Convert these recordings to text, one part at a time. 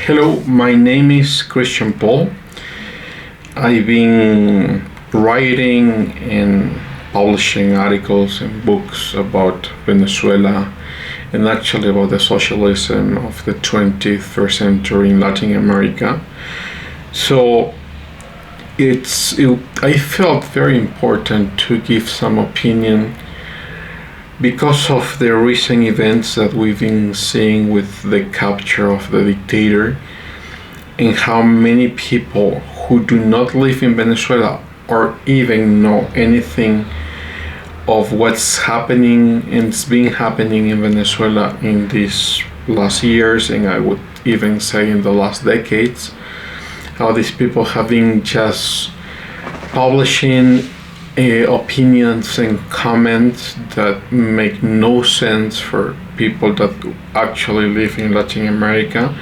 Hello, my name is Christian Paul. I've been writing and publishing articles and books about Venezuela and actually about the socialism of the 21st century in Latin America. So I felt very important to give some opinion because of the recent events that we've been seeing with the capture of the dictator and how many people who do not live in Venezuela or even know anything of what's happening and it's been happening in Venezuela in these last years, and I would even say in the last decades, how these people have been just publishing opinions and comments that make no sense for people that actually live in Latin America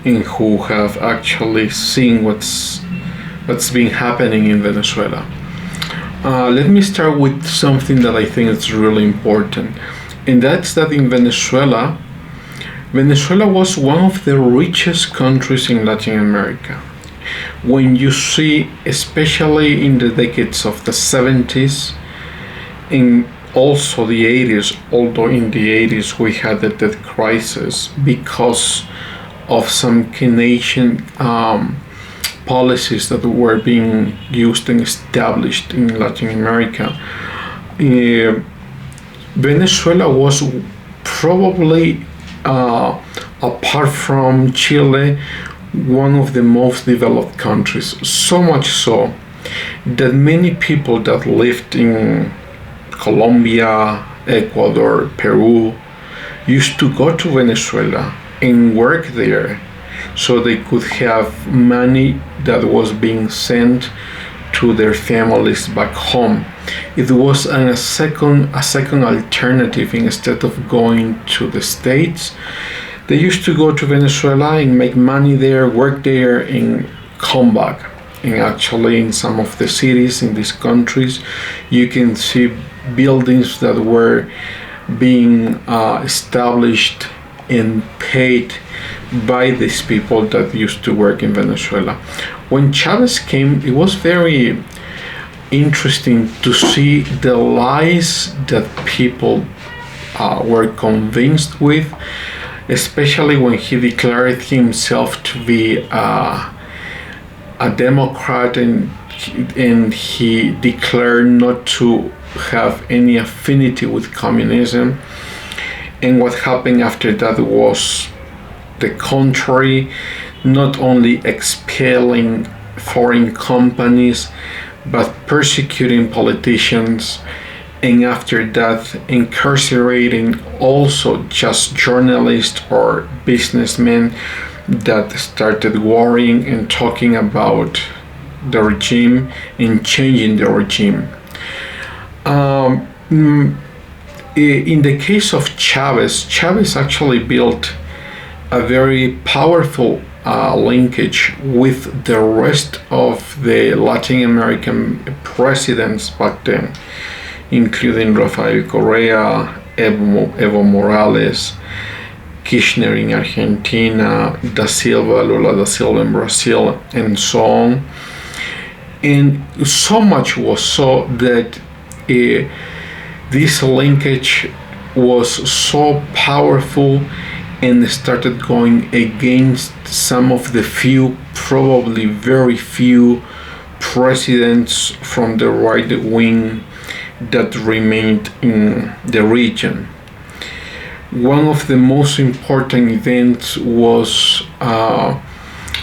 and who have actually seen what's been happening in Venezuela. Let me start with something that I think is really important, and that's that in Venezuela was one of the richest countries in Latin America. When you see, especially in the decades of the 70s and also the 80s, although in the 80s we had the debt crisis because of some Keynesian policies that were being used and established in Latin America. Venezuela was probably, apart from Chile, one of the most developed countries, so much so that many people that lived in Colombia, Ecuador, Peru used to go to Venezuela and work there so they could have money that was being sent to their families back home. It was a second alternative. Instead of going to the States, they used to go to Venezuela and make money there, work there, and come back. And actually, in some of the cities in these countries, you can see buildings that were being established and paid by these people that used to work in Venezuela. When Chavez came, it was very interesting to see the lies that people were convinced with, especially when he declared himself to be a Democrat and he declared not to have any affinity with communism. And what happened after that was the contrary, not only expelling foreign companies, but persecuting politicians, and after that incarcerating also just journalists or businessmen that started worrying and talking about the regime and changing the regime. In the case of Chavez actually built a very powerful linkage with the rest of the Latin American presidents back then, including Rafael Correa, Evo Morales, Kirchner in Argentina, Lula da Silva in Brazil, and so on. And so much was so that this linkage was so powerful and started going against some of the few, probably very few, presidents from the right wing that remained in the region. One of the most important events was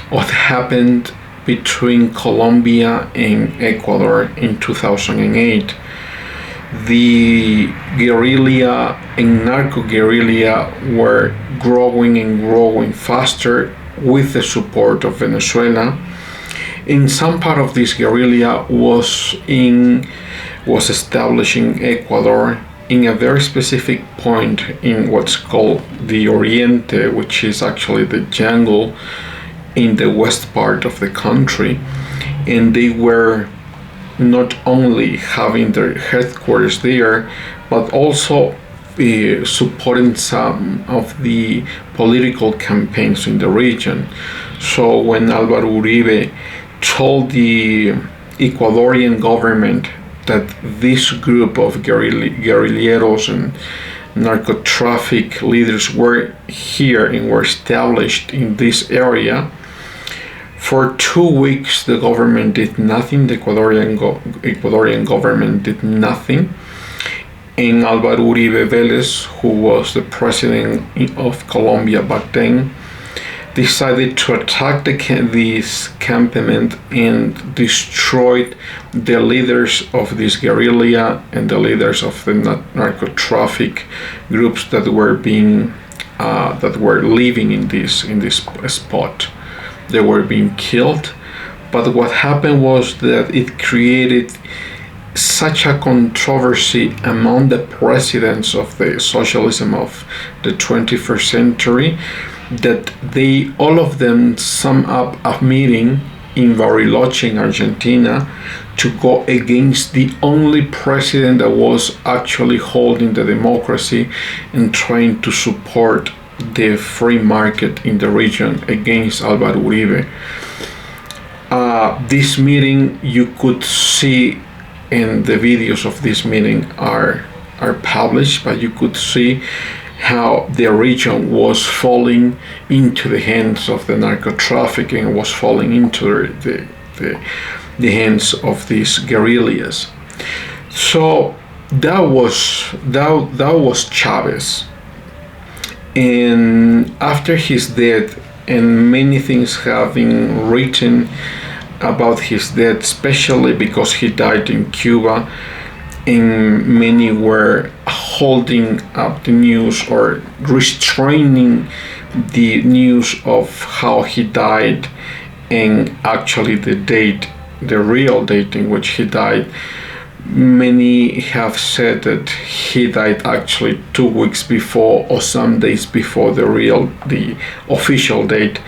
what happened between Colombia and Ecuador in 2008. The guerrilla and narco-guerrilla were growing faster with the support of Venezuela. And some part of this guerrilla was established in Ecuador in a very specific point in what's called the Oriente, which is actually the jungle in the west part of the country. And they were not only having their headquarters there, but also supporting some of the political campaigns in the region. So when Álvaro Uribe told the Ecuadorian government that this group of guerrilleros and narcotraffic leaders were here and were established in this area, for 2 weeks the government did nothing. The Ecuadorian government did nothing. And Álvaro Uribe Vélez, who was the president of Colombia back then, decided to attack this campament and destroyed the leaders of this guerrilla and the leaders of the narcotraffic groups that were living in this spot. They were being killed. But what happened was that it created such a controversy among the presidents of the socialism of the 21st century that all of them sum up a meeting in Bariloche in Argentina to go against the only president that was actually holding the democracy and trying to support the free market in the region against Álvaro Uribe. This meeting, you could see, and the videos of this meeting are published, but you could see how the region was falling into the hands of the narcotrafficking, was falling into the hands of these guerrillas. So that was Chavez. And after his death, and many things have been written about his death, especially because he died in Cuba, and many were holding up the news or restraining the news of how he died, and actually the real date in which he died. Many have said that he died actually 2 weeks before or some days before the official date,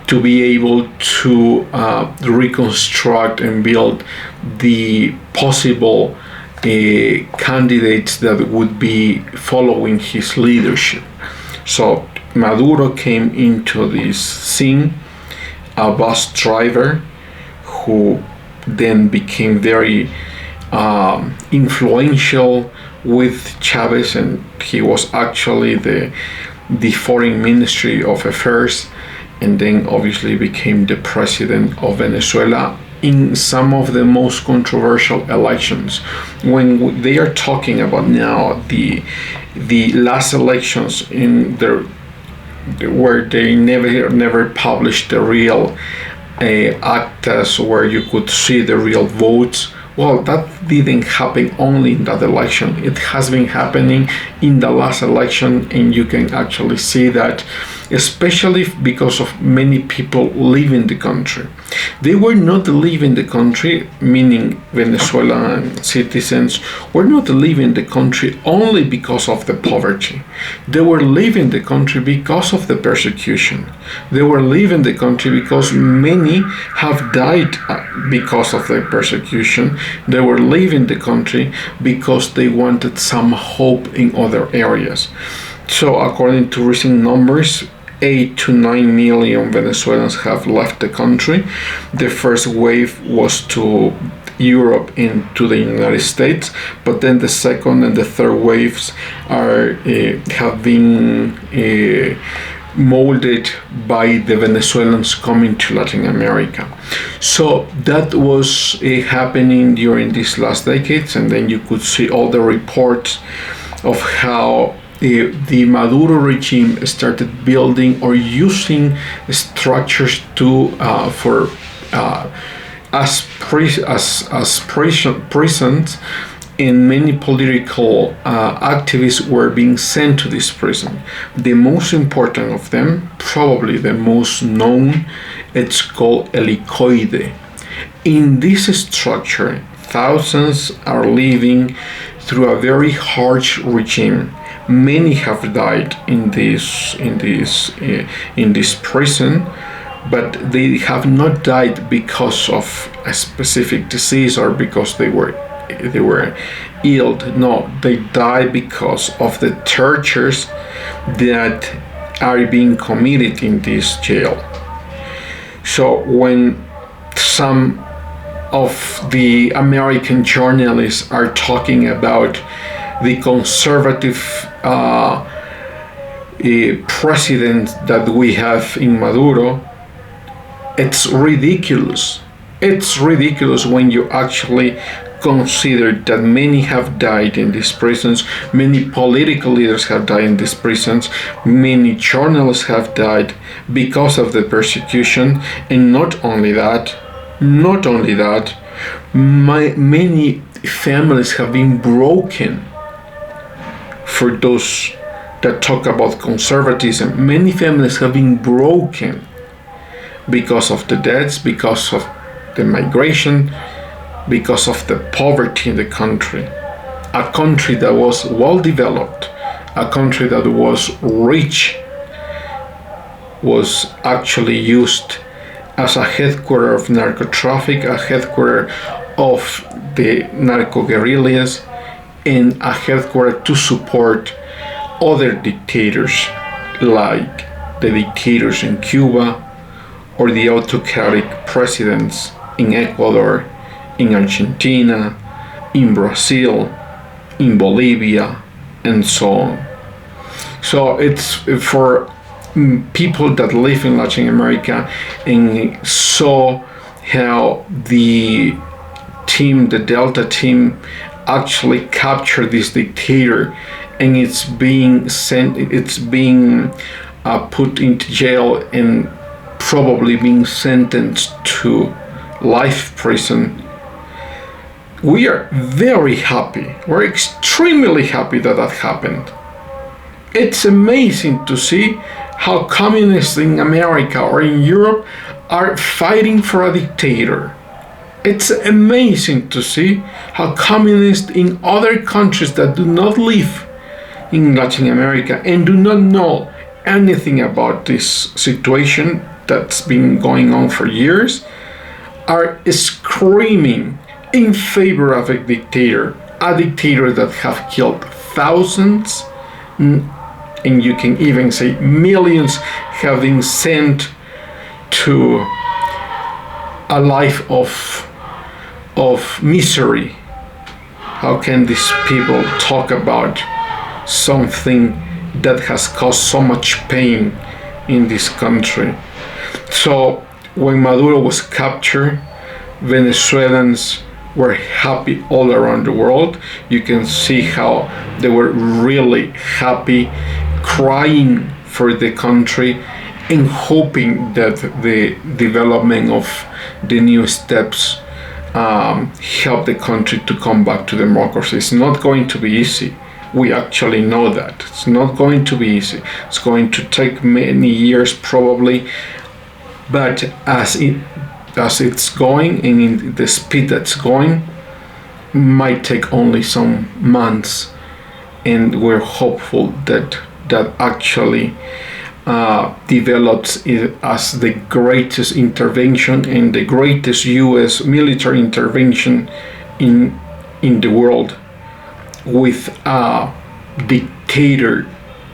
to be able to reconstruct and build the possible candidates that would be following his leadership. So Maduro came into this scene, a bus driver who then became very influential with Chavez, and he was actually the foreign ministry of affairs, and then obviously became the president of Venezuela in some of the most controversial elections. When they are talking about now the last elections where they never published the real actas where you could see the real votes. Well, that didn't happen only in that election. It has been happening in the last election, and you can actually see that, especially because of many people leaving the country. They were not leaving the country, meaning Venezuelan citizens were not leaving the country only because of the poverty. They were leaving the country because of the persecution. They were leaving the country because many have died because of the persecution. They were leaving the country because they wanted some hope in other areas. So according to recent numbers, 8 to 9 million Venezuelans have left the country. The first wave was to Europe and to the United States, but then the second and the third waves have been molded by the Venezuelans coming to Latin America. So that was happening during these last decades, and then you could see all the reports of how the Maduro regime started building or using structures as prisons, and many political activists were being sent to this prison. The most important of them, probably the most known, it's called Helicoide. In this structure, thousands are living through a very harsh regime. Many have died in this prison, but they have not died because of a specific disease or because they were they were ill. No, they died because of the tortures that are being committed in this jail. So when some of the American journalists are talking about the conservative president that we have in Maduro, it's ridiculous. It's ridiculous when you actually consider that many have died in these prisons, many political leaders have died in these prisons, many journalists have died because of the persecution, and not only that, many families have been broken. For those that talk about conservatism, many families have been broken because of the deaths, because of the migration, because of the poverty in the country. A country that was well developed, a country that was rich, was actually used as a headquarters of narco traffic, a headquarters of the narco guerrillas, and a headquarters to support other dictators like the dictators in Cuba or the autocratic presidents in Ecuador, in Argentina, in Brazil, in Bolivia, and so on. So it's for people that live in Latin America and saw how the team, the Delta team, actually captured this dictator, and it's being put into jail and probably being sentenced to life prison. We are very happy. We're extremely happy that that happened. It's amazing to see how communists in America or in Europe are fighting for a dictator. It's amazing to see how communists in other countries that do not live in Latin America and do not know anything about this situation that's been going on for years are screaming in favor of a dictator that have killed thousands, and you can even say millions have been sent to a life of misery. How can these people talk about something that has caused so much pain in this country? So when Maduro was captured, Venezuelans were happy all around the world. You can see how they were really happy, crying for the country and hoping that the development of the new steps help the country to come back to democracy. It's not going to be easy. We actually know that. It's not going to be easy. It's going to take many years probably, but as it's going and in the speed that's going, might take only some months, and we're hopeful that actually develops it as the greatest intervention and the greatest U.S. military intervention in the world, with a dictator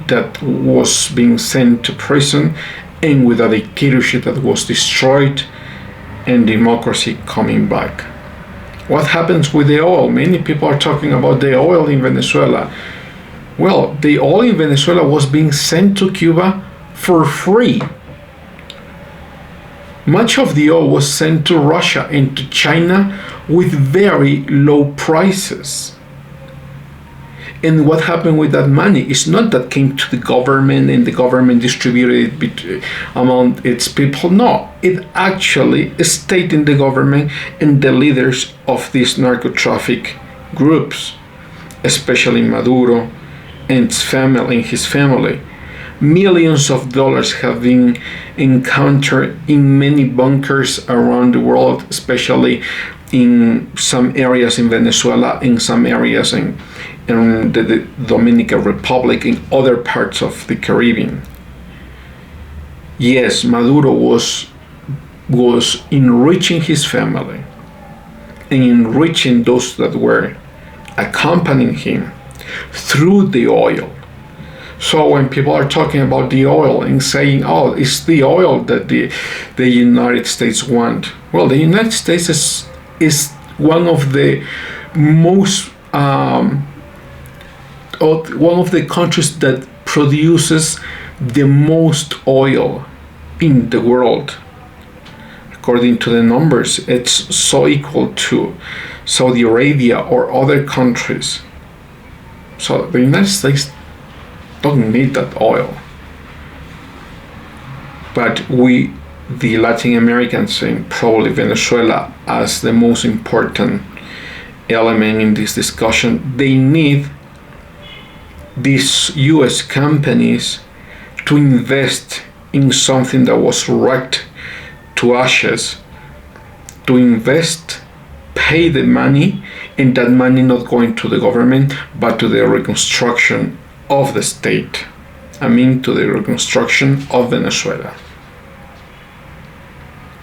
that was being sent to prison and with a dictatorship that was destroyed and democracy coming back. What happens with the oil? Many people are talking about the oil in Venezuela. Well, the oil in Venezuela was being sent to Cuba for free. Much of the oil was sent to Russia and to China with very low prices. And what happened with that money? It's not that came to the government and the government distributed it among its people. No, it actually stayed in the government and the leaders of these narco traffic groups, especially Maduro and his family. Millions of dollars have been encountered in many bunkers around the world, especially in some areas in Venezuela, in some areas in the Dominican Republic, in other parts of the Caribbean. Yes, Maduro was enriching his family, and enriching those that were accompanying him through the oil. So when people are talking about the oil and saying, oh, it's the oil that the United States want. Well, the United States is one of the most, one of the countries that produces the most oil in the world. According to the numbers, it's so equal to Saudi Arabia or other countries. So the United States don't need that oil. But we, the Latin Americans, and probably Venezuela as the most important element in this discussion, they need these US companies to invest in something that was wrecked to ashes, to invest, pay the money, and that money not going to the government but to the reconstruction of the state. I mean, to the reconstruction of Venezuela.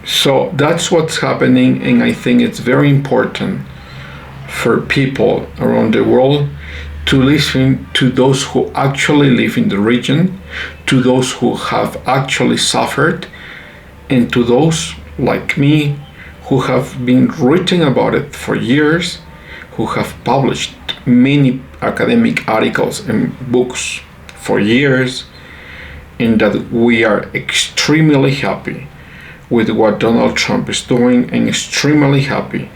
So that's what's happening, and I think it's very important for people around the world to listen to those who actually live in the region, to those who have actually suffered, and to those like me who have been written about it for years, who have published many academic articles and books for years, and that we are extremely happy with what Donald Trump is doing and extremely happy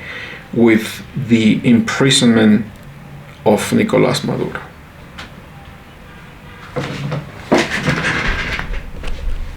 with the imprisonment of Nicolas Maduro.